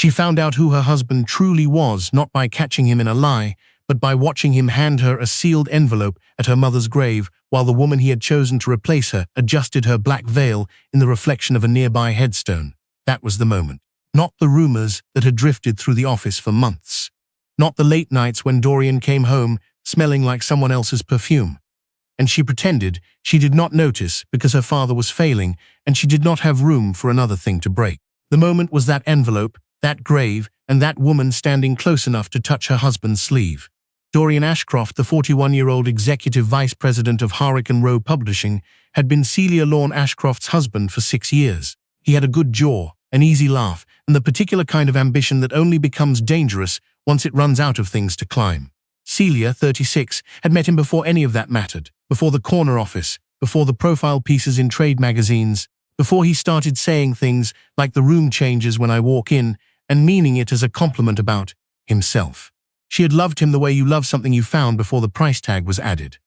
She found out who her husband truly was, not by catching him in a lie, but by watching him hand her a sealed envelope at her mother's grave, while the woman he had chosen to replace her adjusted her black veil in the reflection of a nearby headstone. That was the moment. Not the rumors that had drifted through the office for months. Not the late nights when Dorian came home smelling like someone else's perfume. And she pretended she did not notice because her father was failing and she did not have room for another thing to break. The moment was that envelope, that grave, and that woman standing close enough to touch her husband's sleeve. Dorian Ashcroft, the 41-year-old executive vice president of Hurricane Row Publishing, had been Celia Lorne Ashcroft's husband for 6 years. He had a good jaw, an easy laugh, and the particular kind of ambition that only becomes dangerous once it runs out of things to climb. Celia, 36, had met him before any of that mattered, before the corner office, before the profile pieces in trade magazines, before he started saying things like "the room changes when I walk in," and meaning it as a compliment about himself. She had loved him the way you love something you found before the price tag was added.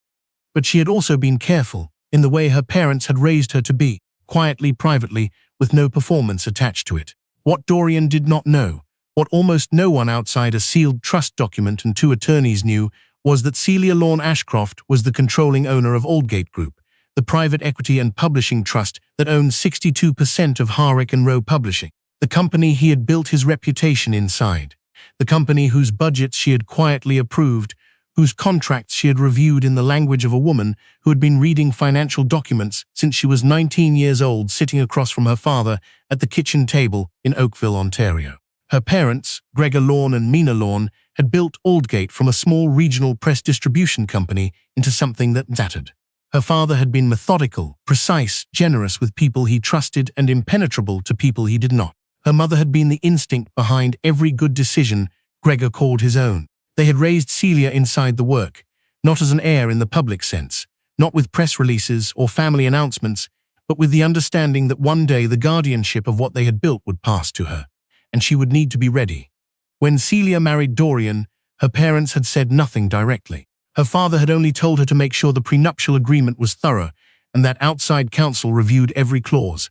But she had also been careful in the way her parents had raised her to be, quietly, privately, with no performance attached to it. What Dorian did not know, what almost no one outside a sealed trust document and 2 attorneys knew, was that Celia Lorne Ashcroft was the controlling owner of Aldgate Group, the private equity and publishing trust that owned 62% of Hurricane Row Publishing, the company he had built his reputation inside, the company whose budgets she had quietly approved, whose contracts she had reviewed in the language of a woman who had been reading financial documents since she was 19 years old, sitting across from her father at the kitchen table in Oakville, Ontario. Her parents, Gregor Lorne and Mina Lorne, had built Aldgate from a small regional press distribution company into something that mattered. Her father had been methodical, precise, generous with people he trusted and impenetrable to people he did not. Her mother had been the instinct behind every good decision Gregor called his own. They had raised Celia inside the work, not as an heir in the public sense, not with press releases or family announcements, but with the understanding that one day the guardianship of what they had built would pass to her, and she would need to be ready. When Celia married Dorian, her parents had said nothing directly. Her father had only told her to make sure the prenuptial agreement was thorough and that outside counsel reviewed every clause.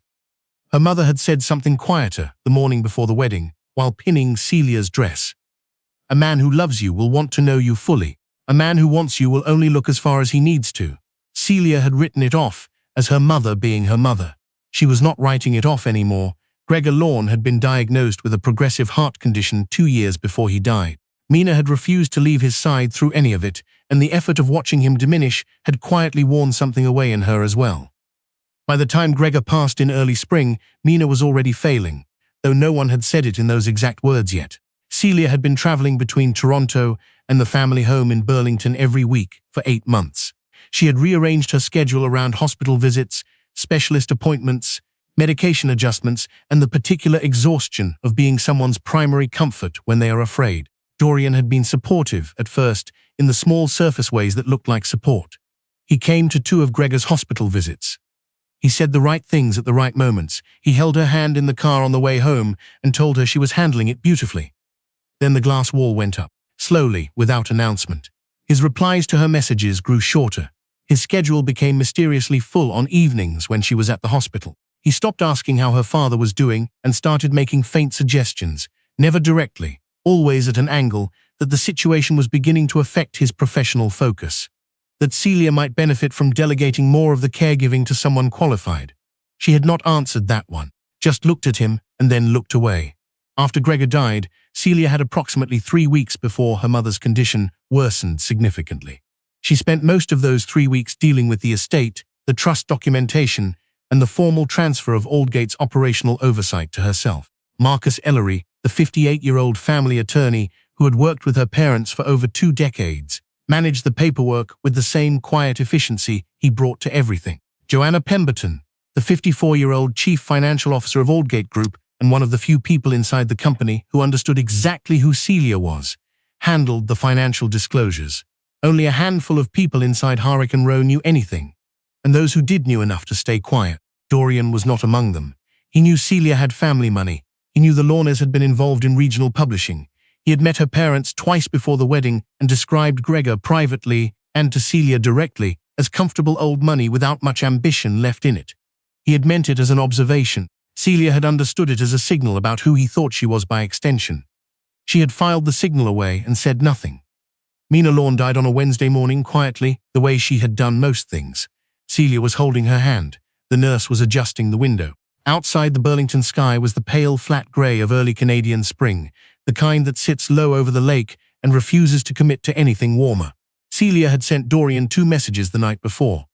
Her mother had said something quieter the morning before the wedding, while pinning Celia's dress. "A man who loves you will want to know you fully. A man who wants you will only look as far as he needs to." Celia had written it off as her mother being her mother. She was not writing it off anymore. Gregor Lorne had been diagnosed with a progressive heart condition 2 years before he died. Mina had refused to leave his side through any of it, and the effort of watching him diminish had quietly worn something away in her as well. By the time Gregor passed in early spring, Mina was already failing, though no one had said it in those exact words yet. Celia had been traveling between Toronto and the family home in Burlington every week for 8 months. She had rearranged her schedule around hospital visits, specialist appointments, medication adjustments, and the particular exhaustion of being someone's primary comfort when they are afraid. Dorian had been supportive at first in the small surface ways that looked like support. He came to 2 of Gregor's hospital visits. He said the right things at the right moments. He held her hand in the car on the way home and told her she was handling it beautifully. Then the glass wall went up, slowly, without announcement. His replies to her messages grew shorter. His schedule became mysteriously full on evenings when she was at the hospital. He stopped asking how her father was doing and started making faint suggestions, never directly, always at an angle, that the situation was beginning to affect his professional focus, that Celia might benefit from delegating more of the caregiving to someone qualified. She had not answered that one, just looked at him and then looked away. After Gregor died, Celia had approximately 3 weeks before her mother's condition worsened significantly. She spent most of those 3 weeks dealing with the estate, the trust documentation, and the formal transfer of Aldgate's operational oversight to herself. Marcus Ellery, the 58-year-old family attorney who had worked with her parents for over 2 decades, managed the paperwork with the same quiet efficiency he brought to everything. Joanna Pemberton, the 54-year-old chief financial officer of Aldgate Group and one of the few people inside the company who understood exactly who Celia was, handled the financial disclosures. Only a handful of people inside Hurricane Row knew anything, and those who did knew enough to stay quiet. Dorian was not among them. He knew Celia had family money. He knew the Lornes had been involved in regional publishing. He had met her parents twice before the wedding and described Gregor privately and to Celia directly as comfortable old money without much ambition left in it. He had meant it as an observation. Celia had understood it as a signal about who he thought she was by extension. She had filed the signal away and said nothing. Mina Lawn died on a Wednesday morning quietly, the way she had done most things. Celia was holding her hand. The nurse was adjusting the window. Outside the Burlington sky was the pale, flat grey of early Canadian spring, the kind that sits low over the lake and refuses to commit to anything warmer. Celia had sent Dorian 2 messages the night before.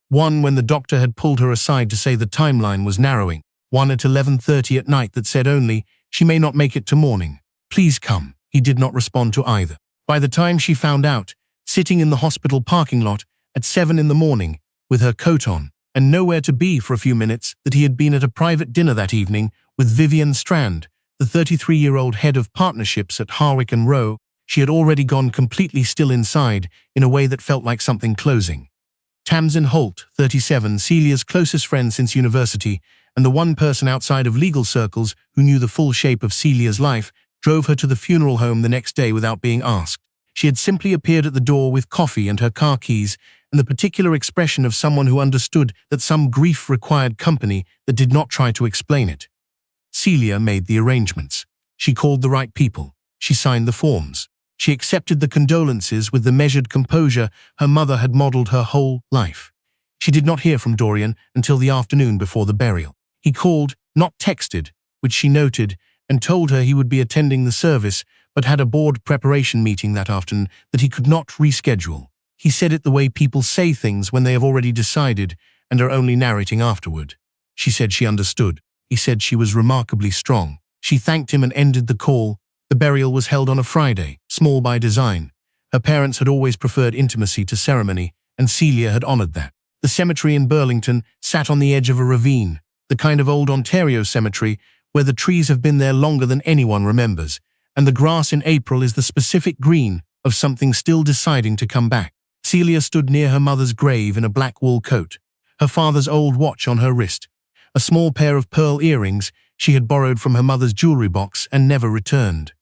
One when the doctor had pulled her aside to say the timeline was narrowing. One at 11:30 at night that said only, "She may not make it to morning. Please come." He did not respond to either. By the time she found out, sitting in the hospital parking lot at 7 in the morning, with her coat on, and nowhere to be for a few minutes, that he had been at a private dinner that evening with Vivian Strand, the 33-year-old head of partnerships at Harwick and Row, she had already gone completely still inside in a way that felt like something closing. Tamsin Holt, 37, Celia's closest friend since university, and the one person outside of legal circles who knew the full shape of Celia's life, drove her to the funeral home the next day without being asked. She had simply appeared at the door with coffee and her car keys, and the particular expression of someone who understood that some grief required company that did not try to explain it. Celia made the arrangements. She called the right people. She signed the forms. She accepted the condolences with the measured composure her mother had modeled her whole life. She did not hear from Dorian until the afternoon before the burial. He called, not texted, which she noted, and told her he would be attending the service, but had a board preparation meeting that afternoon that he could not reschedule. He said it the way people say things when they have already decided and are only narrating afterward. She said she understood. He said she was remarkably strong. She thanked him and ended the call. The burial was held on a Friday, small by design. Her parents had always preferred intimacy to ceremony, and Celia had honored that. The cemetery in Burlington sat on the edge of a ravine, the kind of old Ontario cemetery where the trees have been there longer than anyone remembers, and the grass in April is the specific green of something still deciding to come back. Celia stood near her mother's grave in a black wool coat, her father's old watch on her wrist, a small pair of pearl earrings she had borrowed from her mother's jewelry box and never returned.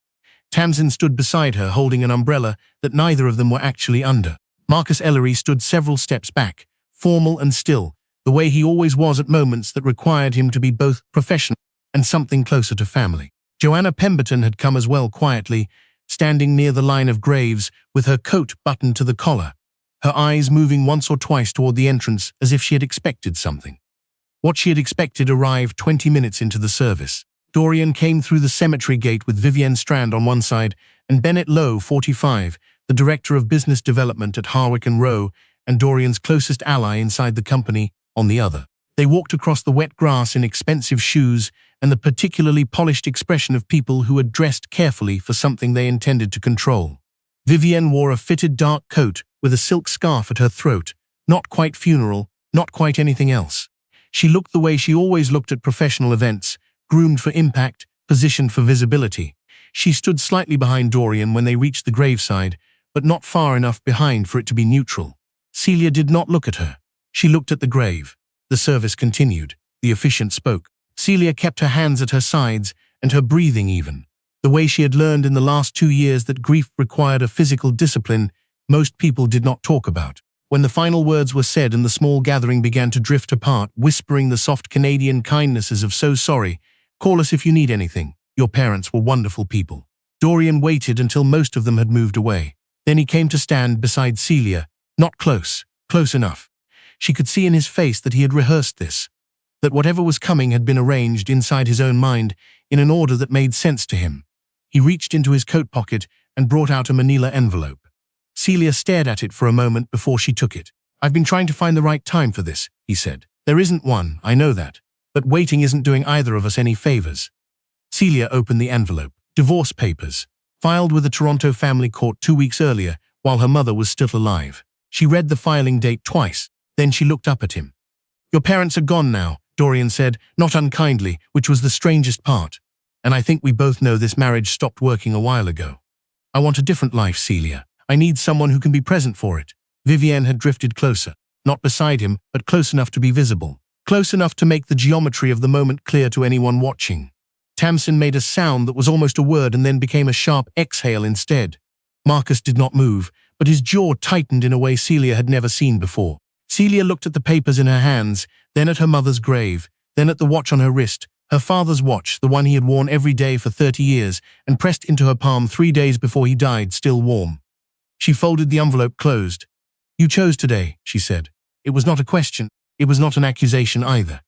Tamsin stood beside her holding an umbrella that neither of them were actually under. Marcus Ellery stood several steps back, formal and still, the way he always was at moments that required him to be both professional and something closer to family. Joanna Pemberton had come as well quietly, standing near the line of graves with her coat buttoned to the collar, her eyes moving once or twice toward the entrance as if she had expected something. What she had expected arrived 20 minutes into the service. Dorian came through the cemetery gate with Vivienne Strand on one side and Bennett Lowe, 45, the director of business development at Harwick and Row, and Dorian's closest ally inside the company, on the other. They walked across the wet grass in expensive shoes and the particularly polished expression of people who had dressed carefully for something they intended to control. Vivienne wore a fitted dark coat with a silk scarf at her throat, not quite funeral, not quite anything else. She looked the way she always looked at professional events, groomed for impact, positioned for visibility. She stood slightly behind Dorian when they reached the graveside, but not far enough behind for it to be neutral. Celia did not look at her. She looked at the grave. The service continued. The officiant spoke. Celia kept her hands at her sides and her breathing even. The way she had learned in the last 2 years that grief required a physical discipline most people did not talk about. When the final words were said and the small gathering began to drift apart, whispering the soft Canadian kindnesses of "so sorry, call us if you need anything, your parents were wonderful people." Dorian waited until most of them had moved away. Then he came to stand beside Celia, not close, close enough. She could see in his face that he had rehearsed this, that whatever was coming had been arranged inside his own mind in an order that made sense to him. He reached into his coat pocket and brought out a manila envelope. Celia stared at it for a moment before she took it. "I've been trying to find the right time for this," he said. "There isn't one, I know that. But waiting isn't doing either of us any favors." Celia opened the envelope. Divorce papers, filed with the Toronto Family Court 2 weeks earlier while her mother was still alive. She read the filing date twice. Then she looked up at him. "Your parents are gone now," Dorian said, not unkindly, which was the strangest part. "And I think we both know this marriage stopped working a while ago. I want a different life, Celia. I need someone who can be present for it." Vivienne had drifted closer, not beside him, but close enough to be visible, close enough to make the geometry of the moment clear to anyone watching. Tamsin made a sound that was almost a word and then became a sharp exhale instead. Marcus did not move, but his jaw tightened in a way Celia had never seen before. Celia looked at the papers in her hands, then at her mother's grave, then at the watch on her wrist, Her father's watch, the one he had worn every day for 30 years and pressed into her palm 3 days before he died, still warm. She folded the envelope closed. "You chose today," she said. It was not a question. It was not an accusation either.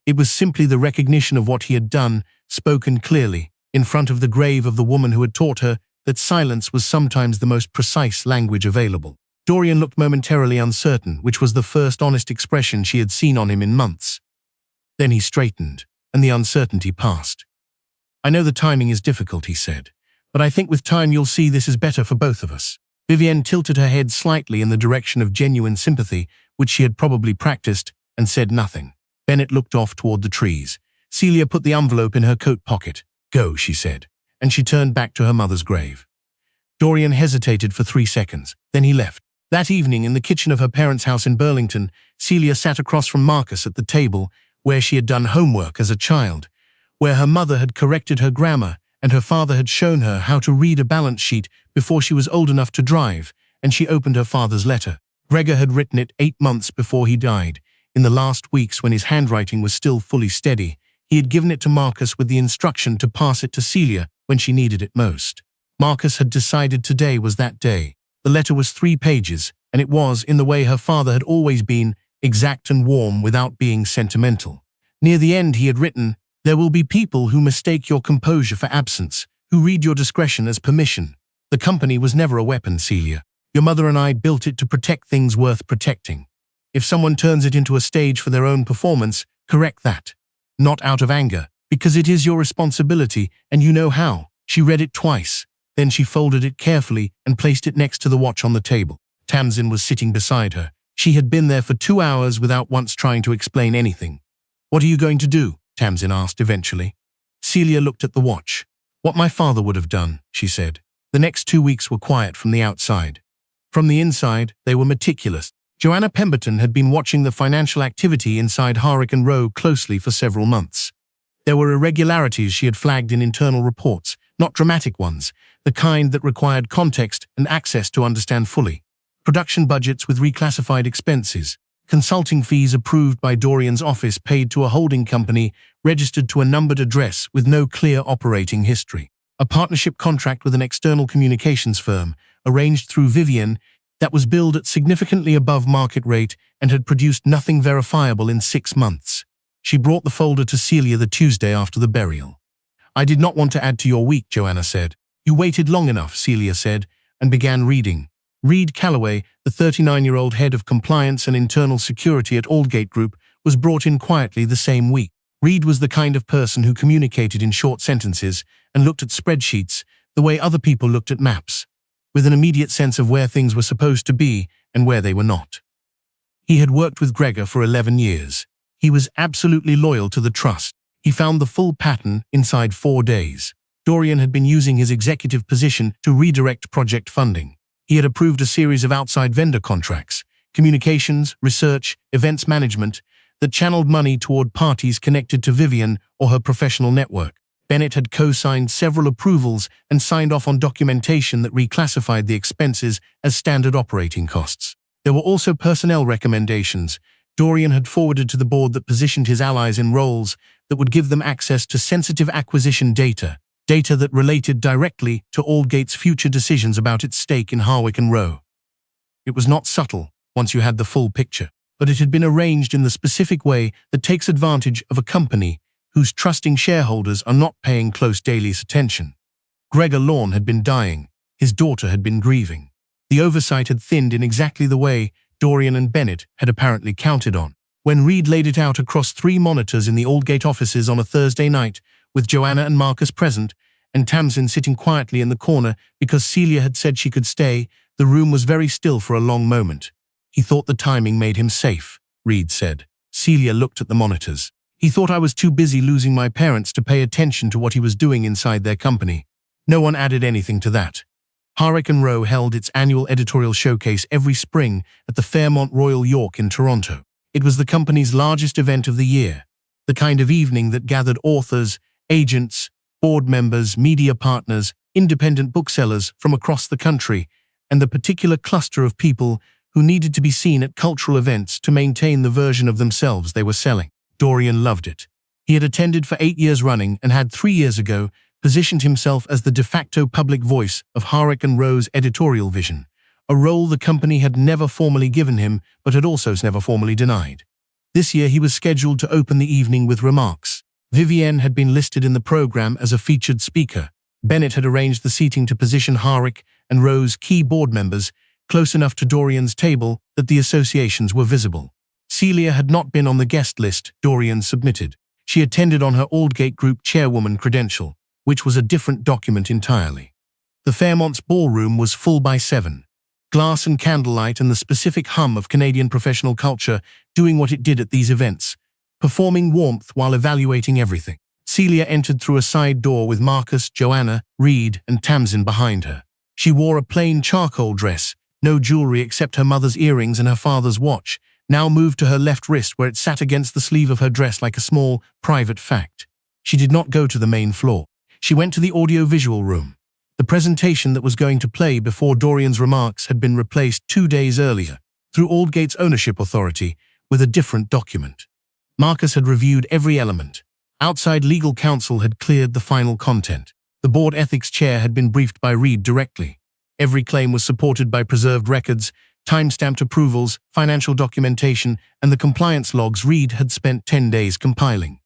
It was simply the recognition of what he had done, spoken clearly, in front of the grave of the woman who had taught her that silence was sometimes the most precise language available. Dorian looked momentarily uncertain, which was the first honest expression she had seen on him in months. Then he straightened, and the uncertainty passed. "I know the timing is difficult," he said, "but I think with time you'll see this is better for both of us." Vivienne tilted her head slightly in the direction of genuine sympathy, which she had probably practiced, and said nothing. Bennett looked off toward the trees. Celia put the envelope in her coat pocket. "Go," she said, and she turned back to her mother's grave. Dorian hesitated for 3 seconds, then he left. That evening, in the kitchen of her parents' house in Burlington, Celia sat across from Marcus at the table where she had done homework as a child, where her mother had corrected her grammar and her father had shown her how to read a balance sheet before she was old enough to drive, and she opened her father's letter. Gregor had written it 8 months before he died. In the last weeks, when his handwriting was still fully steady, he had given it to Marcus with the instruction to pass it to Celia when she needed it most. Marcus had decided today was that day. The letter was 3 pages, and it was, in the way her father had always been, exact and warm without being sentimental. Near the end he had written, "There will be people who mistake your composure for absence, who read your discretion as permission. The company was never a weapon, Celia. Your mother and I built it to protect things worth protecting. If someone turns it into a stage for their own performance, correct that. Not out of anger, because it is your responsibility and you know how." She read it twice. Then she folded it carefully and placed it next to the watch on the table. Tamsin was sitting beside her. She had been there for 2 hours without once trying to explain anything. "What are you going to do?" Tamsin asked eventually. Celia looked at the watch. "What my father would have done," she said. The next 2 weeks were quiet from the outside. From the inside, they were meticulous. Joanna Pemberton had been watching the financial activity inside Harrican Row closely for several months. There were irregularities she had flagged in internal reports, not dramatic ones, the kind that required context and access to understand fully. Production budgets with reclassified expenses, consulting fees approved by Dorian's office paid to a holding company registered to a numbered address with no clear operating history. A partnership contract with an external communications firm, arranged through Vivienne, that was billed at significantly above market rate and had produced nothing verifiable in 6 months. She brought the folder to Celia the Tuesday after the burial. "I did not want to add to your week," Joanna said. "You waited long enough," Celia said, and began reading. Reed Calloway, the 39-year-old head of compliance and internal security at Aldgate Group, was brought in quietly the same week. Reed was the kind of person who communicated in short sentences and looked at spreadsheets the way other people looked at maps, with an immediate sense of where things were supposed to be and where they were not. He had worked with Gregor for 11 years. He was absolutely loyal to the trust. He found the full pattern inside 4 days. Dorian had been using his executive position to redirect project funding. He had approved a series of outside vendor contracts, communications, research, events management, that channeled money toward parties connected to Vivienne or her professional network. Bennett had co-signed several approvals and signed off on documentation that reclassified the expenses as standard operating costs. There were also personnel recommendations Dorian had forwarded to the board that positioned his allies in roles that would give them access to sensitive acquisition data that related directly to Aldgate's future decisions about its stake in Harwick and Row. It was not subtle once you had the full picture, but it had been arranged in the specific way that takes advantage of a company whose trusting shareholders are not paying close daily attention. Gregor Lorne had been dying. His daughter had been grieving. The oversight had thinned in exactly the way Dorian and Bennett had apparently counted on. When Reed laid it out across 3 monitors in the Aldgate offices on a Thursday night, with Joanna and Marcus present, and Tamsin sitting quietly in the corner because Celia had said she could stay, the room was very still for a long moment. "He thought the timing made him safe," Reed said. Celia looked at the monitors. "He thought I was too busy losing my parents to pay attention to what he was doing inside their company." No one added anything to that. Harwick and Row held its annual editorial showcase every spring at the Fairmont Royal York in Toronto. It was the company's largest event of the year, the kind of evening that gathered authors, agents, board members, media partners, independent booksellers from across the country, and the particular cluster of people who needed to be seen at cultural events to maintain the version of themselves they were selling. Dorian loved it. He had attended for 8 years running and had 3 years ago positioned himself as the de facto public voice of Harrick and Rowe's editorial vision, a role the company had never formally given him but had also never formally denied. This year he was scheduled to open the evening with remarks. Vivienne had been listed in the program as a featured speaker. Bennett had arranged the seating to position Harrick and Rowe's key board members close enough to Dorian's table that the associations were visible. Celia had not been on the guest list Dorian submitted. She attended on her Aldgate Group chairwoman credential, which was a different document entirely. The Fairmont's ballroom was full by 7. Glass and candlelight and the specific hum of Canadian professional culture doing what it did at these events, performing warmth while evaluating everything. Celia entered through a side door with Marcus, Joanna, Reed, and Tamsin behind her. She wore a plain charcoal dress, no jewelry except her mother's earrings and her father's watch, now moved to her left wrist where it sat against the sleeve of her dress like a small, private fact. She did not go to the main floor. She went to the audio-visual room. The presentation that was going to play before Dorian's remarks had been replaced 2 days earlier, through Aldgate's ownership authority, with a different document. Marcus had reviewed every element. Outside legal counsel had cleared the final content. The board ethics chair had been briefed by Reed directly. Every claim was supported by preserved records, time-stamped approvals, financial documentation, and the compliance logs Reed had spent 10 days compiling.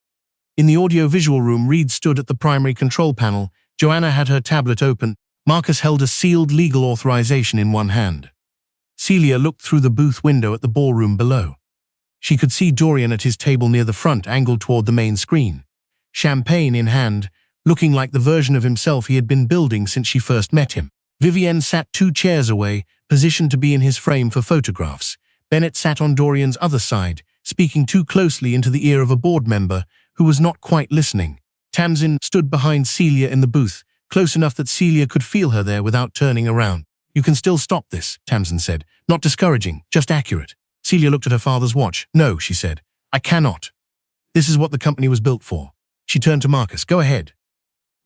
In the audio-visual room, Reed stood at the primary control panel. Joanna had her tablet open. Marcus held a sealed legal authorization in one hand. Celia looked through the booth window at the ballroom below. She could see Dorian at his table near the front, angled toward the main screen. Champagne in hand, looking like the version of himself he had been building since she first met him. Vivienne sat 2 chairs away, positioned to be in his frame for photographs. Bennett sat on Dorian's other side, speaking too closely into the ear of a board member who was not quite listening. Tamsin stood behind Celia in the booth, close enough that Celia could feel her there without turning around. "You can still stop this," Tamsin said. "Not discouraging, just accurate." Celia looked at her father's watch. "No," she said. "I cannot. This is what the company was built for." She turned to Marcus. "Go ahead."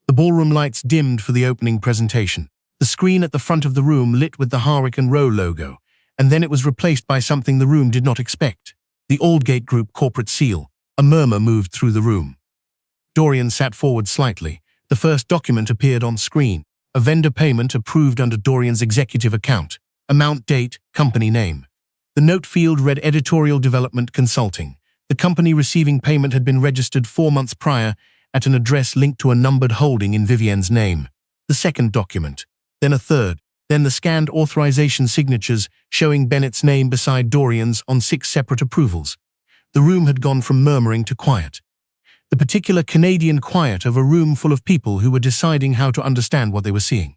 The ballroom lights dimmed for the opening presentation. The screen at the front of the room lit with the Harrick and Rowe logo, and then it was replaced by something the room did not expect. The Aldgate Group corporate seal. A murmur moved through the room. Dorian sat forward slightly. The first document appeared on screen. A vendor payment approved under Dorian's executive account. Amount, date, company name. The note field read Editorial Development Consulting. The company receiving payment had been registered 4 months prior at an address linked to a numbered holding in Vivienne's name. The second document. Then a third. Then the scanned authorization signatures showing Bennett's name beside Dorian's on 6 separate approvals. The room had gone from murmuring to quiet. The particular Canadian quiet of a room full of people who were deciding how to understand what they were seeing.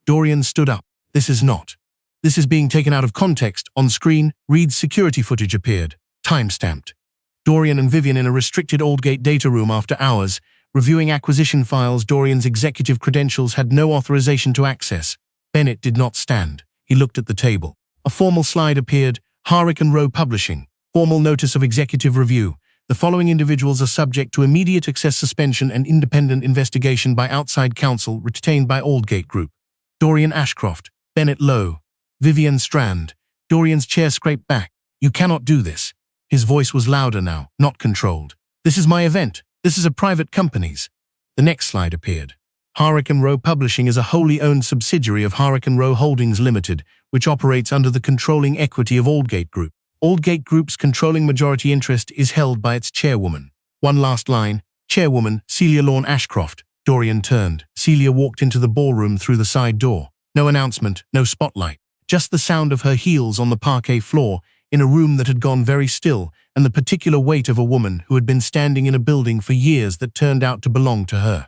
Dorian stood up. "This is not. This is being taken out of context." On screen, Reed's security footage appeared, time-stamped. Dorian and Vivienne in a restricted Aldgate data room after hours, reviewing acquisition files Dorian's executive credentials had no authorization to access. Bennett did not stand. He looked at the table. A formal slide appeared, Harrick and Rowe Publishing. Formal notice of executive review. The following individuals are subject to immediate access suspension and independent investigation by outside counsel retained by Aldgate Group. Dorian Ashcroft, Bennett Lowe, Vivienne Strand. Dorian's chair scraped back. "You cannot do this." His voice was louder now, not controlled. "This is my event. This is a private company's." The next slide appeared. Harrick and Rowe Publishing is a wholly owned subsidiary of Harrick and Rowe Holdings Limited, which operates under the controlling equity of Aldgate Group. Aldgate Group's controlling majority interest is held by its chairwoman. One last line. Chairwoman, Celia Lorne Ashcroft. Dorian turned. Celia walked into the ballroom through the side door. No announcement, no spotlight. Just the sound of her heels on the parquet floor in a room that had gone very still, and the particular weight of a woman who had been standing in a building for years that turned out to belong to her.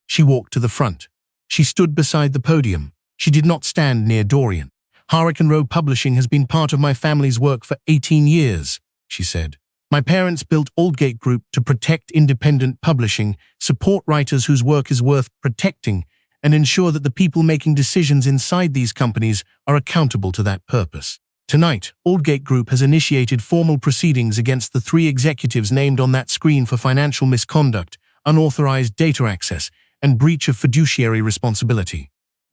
She walked to the front. She stood beside the podium. She did not stand near Dorian. "Harrick and Rowe Publishing has been part of my family's work for 18 years, she said. "My parents built Aldgate Group to protect independent publishing, support writers whose work is worth protecting, and ensure that the people making decisions inside these companies are accountable to that purpose. Tonight, Aldgate Group has initiated formal proceedings against the 3 executives named on that screen for financial misconduct, unauthorized data access, and breach of fiduciary responsibility.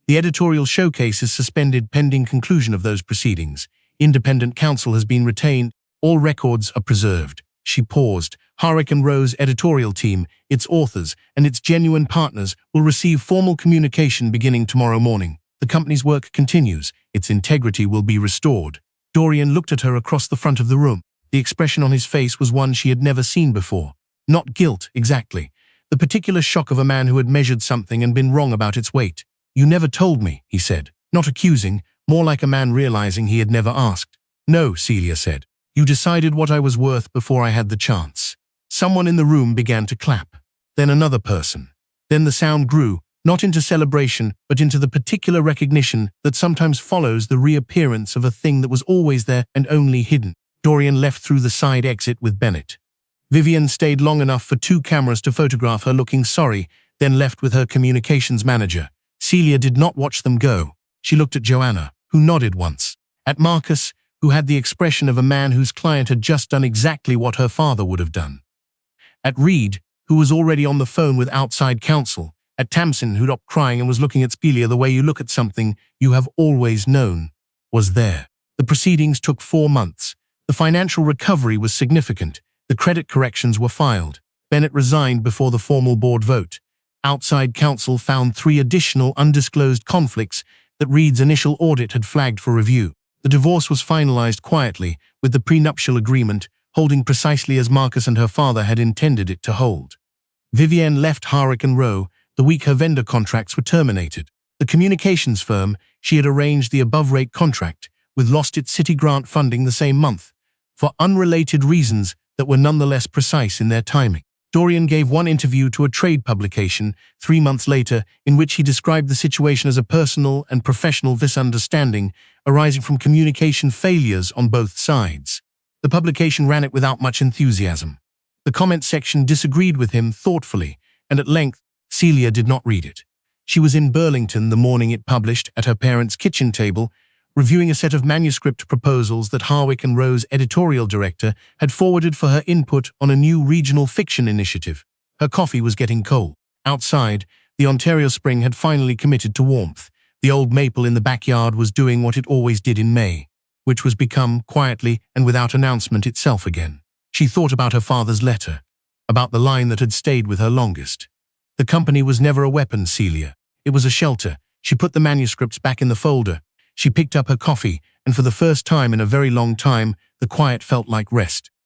The editorial showcase is suspended pending conclusion of those proceedings. Independent counsel has been retained. All records are preserved." She paused, Harwick and Rowe's editorial team, its authors, and its genuine partners will receive formal communication beginning tomorrow morning. The company's work continues. Its integrity will be restored. Dorian looked at her across the front of the room. The expression on his face was one she had never seen before. Not guilt, exactly. The particular shock of a man who had measured something and been wrong about its weight. "You never told me," he said. Not accusing, more like a man realizing he had never asked. "No," Celia said. "You decided what I was worth before I had the chance." Someone in the room began to clap. Then another person. Then the sound grew, not into celebration, but into the particular recognition that sometimes follows the reappearance of a thing that was always there and only hidden. Dorian left through the side exit with Bennett. Vivian stayed long enough for 2 cameras to photograph her looking sorry, then left with her communications manager. Celia did not watch them go. She looked at Joanna, who nodded once. At Marcus, who had the expression of a man whose client had just done exactly what her father would have done. At Reed, who was already on the phone with outside counsel. At Tamsin, who stopped crying and was looking at Celia the way you look at something you have always known, was there. The proceedings took 4 months. The financial recovery was significant. The credit corrections were filed. Bennett resigned before the formal board vote. Outside counsel found 3 additional undisclosed conflicts that Reed's initial audit had flagged for review. The divorce was finalized quietly, with the prenuptial agreement holding precisely as Marcus and her father had intended it to hold. Vivienne left Harwick and Rowe the week her vendor contracts were terminated. The communications firm she had arranged the above-rate contract with lost its city grant funding the same month, for unrelated reasons that were nonetheless precise in their timing. Dorian gave one interview to a trade publication 3 months later in which he described the situation as a personal and professional misunderstanding arising from communication failures on both sides. The publication ran it without much enthusiasm. The comment section disagreed with him thoughtfully, and at length, Celia did not read it. She was in Burlington the morning it published at her parents' kitchen table, reviewing a set of manuscript proposals that Harwick and Rowe's editorial director had forwarded for her input on a new regional fiction initiative. Her coffee was getting cold. Outside, the Ontario spring had finally committed to warmth. The old maple in the backyard was doing what it always did in May, which was become, quietly and without announcement, itself again. She thought about her father's letter, about the line that had stayed with her longest. The company was never a weapon, Celia. It was a shelter. She put the manuscripts back in the folder. She picked up her coffee, and for the first time in a very long time, the quiet felt like rest.